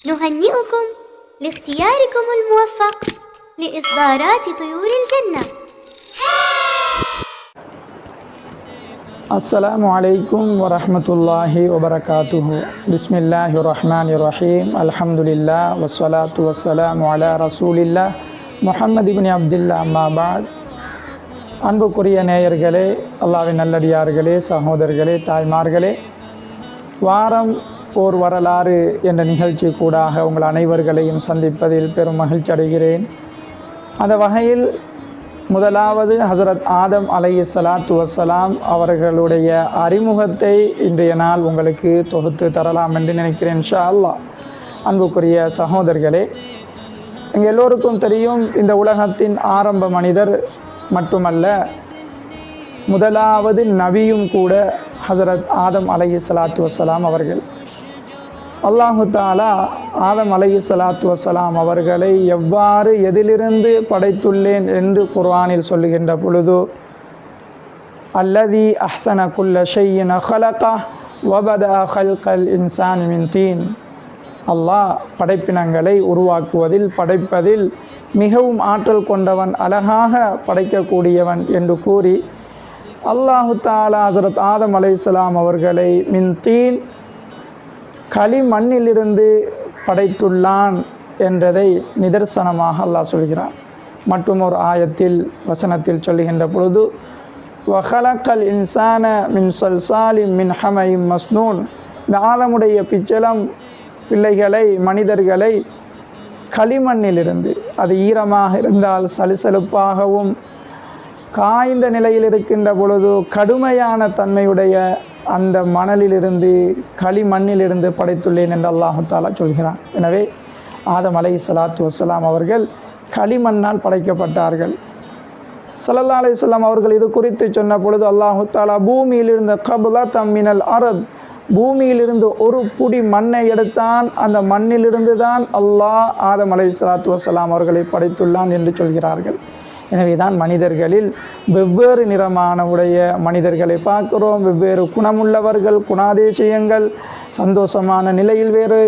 نهنئكم لاختياركم الموفق لإصدارات طيور الجنة. السلام عليكم ورحمة الله وبركاته. بسم الله الرحمن الرحيم. الحمد لله والصلاة والسلام على رسول الله முஹம்மது இப்னு அப்துல்லா அம்மா பாத். அன்புக்குரிய நேயர்களே, அல்லாஹ்வின் நல்லடியார்களே, சகோதரர்களே, தாய்மார்களே, வாரம் ஓர் வரலாறு என்ற நிகழ்ச்சி கூடாக உங்கள் அனைவர்களையும் சந்திப்பதில் பெரும் மகிழ்ச்சி அடைகிறேன். அந்த வகையில் முதலாவது ஹஸரத் ஆதம் அலைஹிஸ்ஸலாத்து வஸ்ஸலாம் அவர்களுடைய அறிமுகத்தை இன்றைய நாள் உங்களுக்கு தொகுத்து தரலாம் என்று நினைக்கிறேன் இன்ஷா அல்லாஹ். அன்புக்குரிய சகோதரர்களே, எங்கள் எல்லோருக்கும் தெரியும், இந்த உலகத்தின் ஆரம்ப மனிதர் மட்டுமல்ல, முதலாவது நபியும் கூட ஹஸரத் ஆதம் அலைஹிஸ்ஸலாத்து வஸ்ஸலாம் அவர்கள். அல்லாஹு தஆலா ஆதம் அலைஹிஸ்ஸலாத்து வஸ்ஸலாம் அவர்களை எவ்வாறு எதிலிருந்து படைத்துள்ளேன் என்று குர்ஆனில் சொல்லுகின்ற பொழுது, அல்லதி அஹ்ஸன குல்ல ஷைஇன் ஹலகஹ் வபதஅ ஹல்கல் இன்சானி மின் தீன். அல்லாஹ் படைப்பினங்களை உருவாக்குவதில், படைப்பதில் மிகவும் ஆற்றல் கொண்டவன், அழகாக படைக்கக்கூடியவன் என்று கூறி அல்லாஹு தஆலா ஹஸரத் ஆதம் அலைஹிஸ்ஸலாம் அவர்களை மின் தீன், களிமண்ணிலிருந்து படைத்துள்ளான் என்றதை நிதர்சனமாக அல்லாஹ் சொல்கிறான். மற்றும் ஒரு ஆயத்தில் வசனத்தில் சொல்லுகின்ற பொழுது, வஹலக்கல் இன்சான மின் சல்சாலின் மின் ஹமையும் மஸ்னூன். இந்த ஆலமுடைய பிச்சலம் பிள்ளைகளை, மனிதர்களை களிமண்ணிலிருந்து, அது ஈரமாக இருந்தால் சலுசலுப்பாகவும், காய்ந்த நிலையில் இருக்கின்ற பொழுது கடுமையான தன்மையுடைய அந்த மணலிலிருந்து, களிமண்ணிலிருந்து படைத்துள்ளேன் என்று அல்லாஹு தஆலா சொல்கிறான். எனவே ஆதம் அலைஹிஸ்ஸலாத்து வஸ்ஸலாம் அவர்கள் களிமண்ணால் படைக்கப்பட்டார்கள். ஸல்லல்லாஹு அலைஹி வஸல்லம் அவர்கள் இது குறித்து சொன்ன பொழுது அல்லாஹு தஆலா பூமியிலிருந்த கப்லத்தம் மினல் அர்த், பூமியிலிருந்து ஒரு புடி மண்ணை எடுத்தான், அந்த மண்ணிலிருந்து தான் அல்லாஹ் ஆதம் அலைஹிஸ்ஸலாத்து வஸ்ஸலாம் அவர்களை படைத்துள்ளான் என்று சொல்கிறார்கள். எனவே தான் மனிதர்களில் வெவ்வேறு நிறமான உடைய மனிதர்களை பார்க்கிறோம். வெவ்வேறு குணமுள்ளவர்கள், குணாதிசயங்கள், சந்தோஷமான நிலையில் வேறு,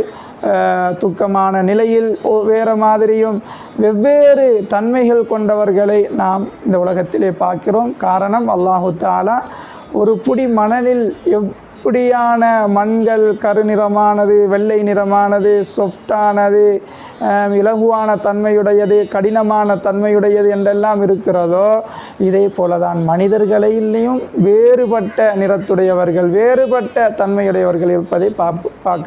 துக்கமான நிலையில் வேறு மாதிரியும் வெவ்வேறு தன்மைகள் கொண்டவர்களை நாம் இந்த உலகத்திலே பார்க்கிறோம். காரணம், அல்லாஹு தஆலா ஒரு புடி மணலில் எப்படியான மண்கள் கருநிறமானது, வெள்ளை நிறமானது, சொஃப்டானது, இலகுவான தன்மையுடையது, கடினமான தன்மையுடையது என்றெல்லாம் இருக்கிறதோ, இதே போலதான் மனிதர்களிலேயும் வேறுபட்ட நிறத்துடையவர்கள், வேறுபட்ட தன்மையுடையவர்கள் இருப்பதை பார்க்க